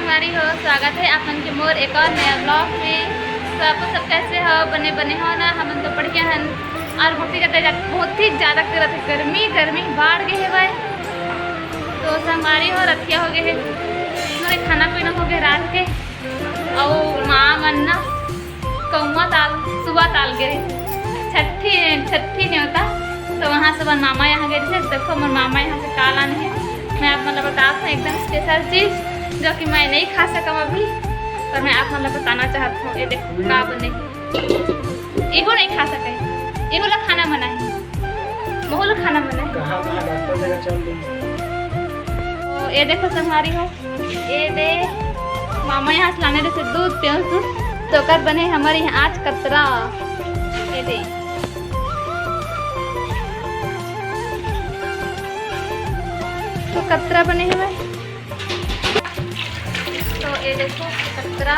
संगवारी हो, स्वागत है अपन के मोर एक और नया ब्लॉग में। तो आप सब कैसे हो? बने हो ना? हम तो बढ़िया हैं। और बहुत ही ज़्यादा करत है गर्मी बाढ़ गए है भाई। तो संगवारी हो रतिया हो गए है, हमारे खाना पीना हो गया रात के। और माँ मन ना कौआ ताल सुबह ताल गए छठी नहीं होता। तो वहाँ से मन मामा यहाँ गए थे। देखो मन मामा यहाँ से काल आने हैं। मैं आप मतलब बताता हूँ एकदम स्पेशल चीज़ जो कि मैं नहीं खा सकूँ अभी, पर मैं आप मतलब बताना चाहता हूँ। ये देखो का बने, एगो नहीं खा सके, एगो ला खाना बना है, बहुत लोग खाना बना है। तो ये देखो संगवारी हो, ये दे मामा यहाँ से लाने से दूध प्यों तो कर बने हमारे यहाँ आज कतरा। ये दे तो कतरा बने हुए। तो ये देखो कतरा,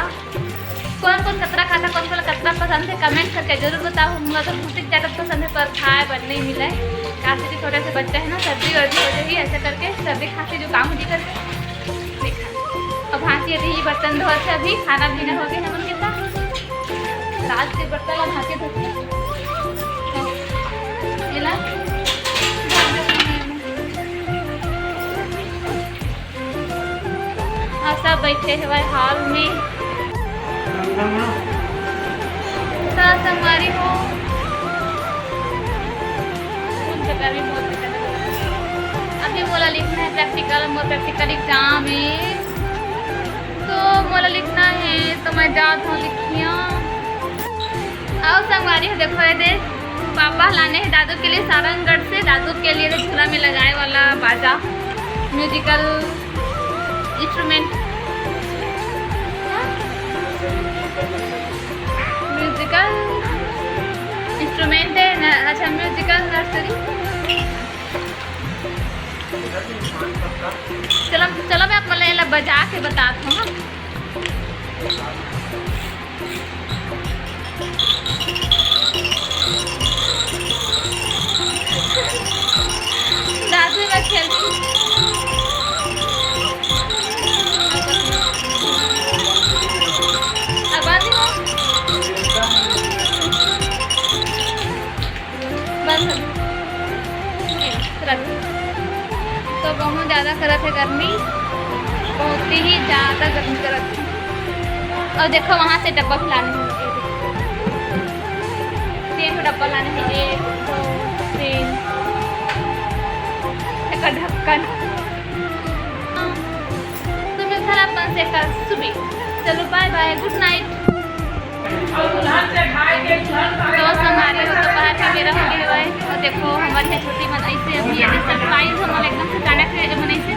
कौन कौन कतरा खाता, कौन कौन कतरा पसंद है कमेंट करके जरूर बताओ। मुझे तो बहुत ज़्यादा पसंद है पर खाए बन नहीं मिला है। काफ़ी भी थोड़े से बच्चे हैं ना, सर्दी वर्दी हो जाएगी ऐसे करके, सर्दी खांसी जो काम होगी करके देखा। अब भांसी यदि ये बर्तन धो से अभी खाना पीना हो गया है उनके साथ। रात से बर्तन और भांसी धोते सब बैठे हुए हॉल में। संगवारी हो अभी मोला लिखना है प्रैक्टिकल, मोर प्रैक्टिकल एग्जाम है तो मोला लिखना है। तो मैं जात हूँ लिखिया। और संगवारी हो देखो ये दे पापा लाने हैं दादू के लिए सारंगगढ़ से। दादू के लिए झूला में लगाए वाला बाजा, म्यूजिकल इंस्ट्रूमेंट, है। अच्छा म्यूजिकल नर्सरी। चलो मैं आप मतलब बजा के बताता हूँ। दादू में खेलती तो बहुत ज़्यादा करत है गर्मी, बहुत ही ज़्यादा गर्मी करत है। और देखो वहाँ से डब्बा खिलाने हैं, 3 डब्बा लाने हैं, 1 2 3 एक ढक्कन। तो मैं घर अपन से कल सुबह। चलो बाय बाय, गुड नाइट। तो हमारे दोपहर का मेरा हो गया है। और देखो हमारे यहाँ छोटी मन ऐसे अभी ये सरप्राइज हमारे एकदम से अचानक से मन ऐसे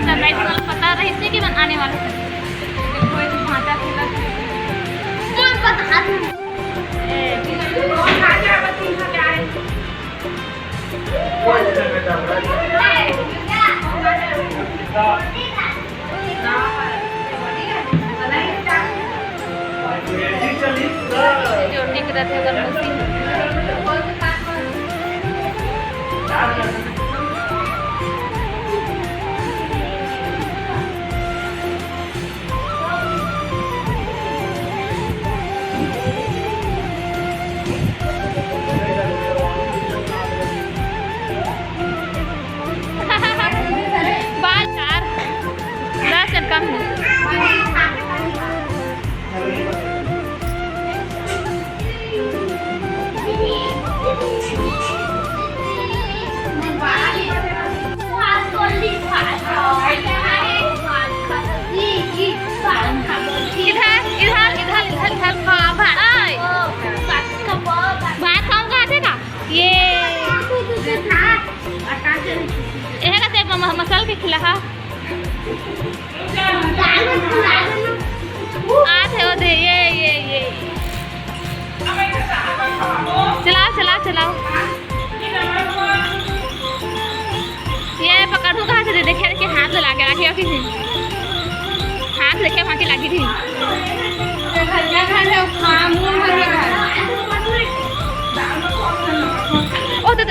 सरप्राइज वाला पता रही थी कि मन आने वाला है। देखो ये भाटा खेला जो टिक रहे थे गर्भवती। बाल 4 10 कम है। मसाल के खिला आते हो दे ये चलाओ ये पकड़ू कहाँ से देखे कि हाथ लगा के रखियो किसी हाथ देखे वहाँ की लगी थी। ओ तो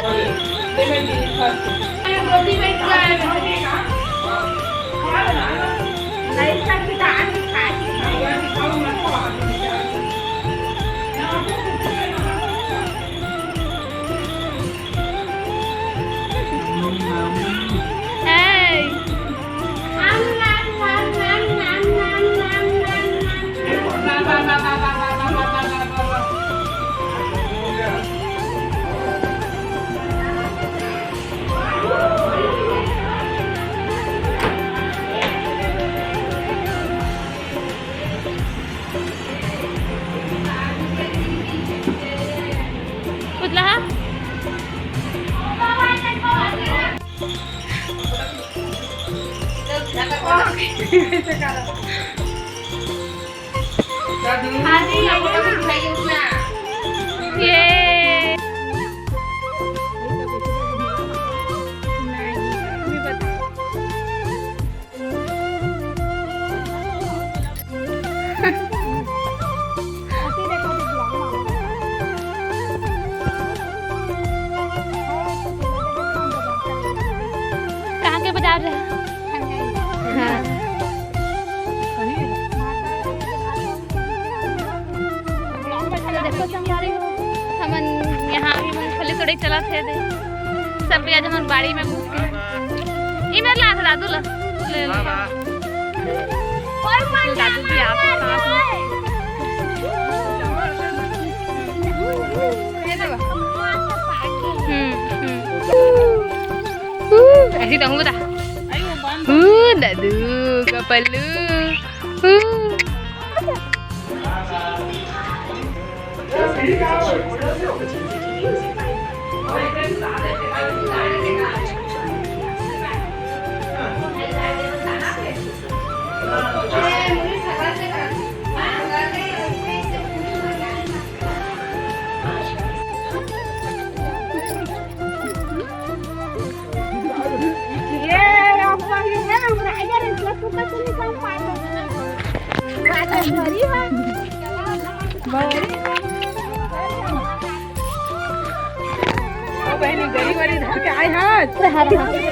ये कहाँ के बाजार रहे? हाँ। हमन यहाँ भी मूंगफली तोड़े चला थे दे सब आज हमन बाड़ी में घुस के ई मेरे लाथ दादू ला ले ले दादू की आप साथ में ऐसी तो हूँ बता दादू कपल्लू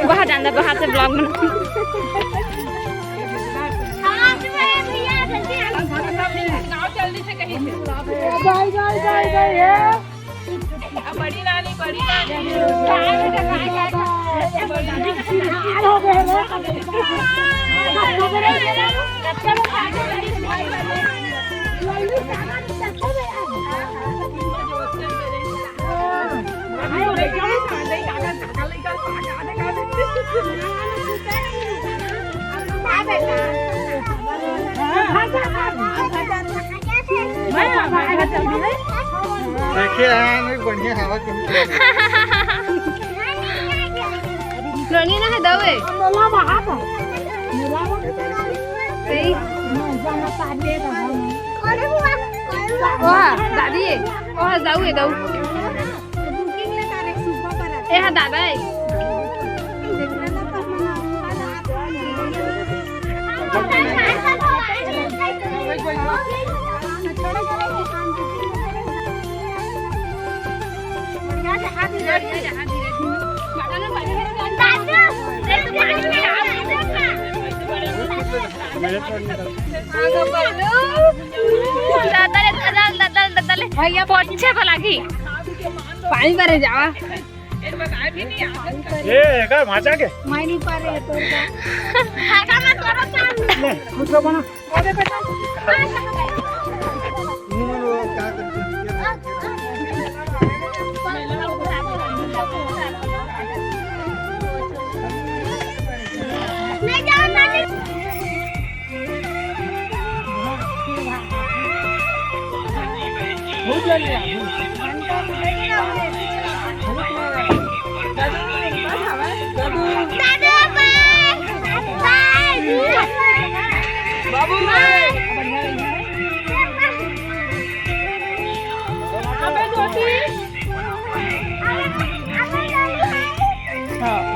बाहर जाना बाहर से ब्लॉग बना बड़ी नानी देखिए नहीं बढ़िया हवा लोनी ना है दवे सही ओह दादी ओह जाऊ है दाऊ ए हा दादा है पीछे लगी पानी पर जावा ये का माचा के मायनी पर है तो हागा मत करो काम कुछ बना अरे बेटा क्या नहीं जाओ नानी भूख लगी है बाबू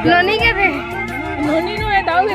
लोनी के थे लोनी नो है दाऊ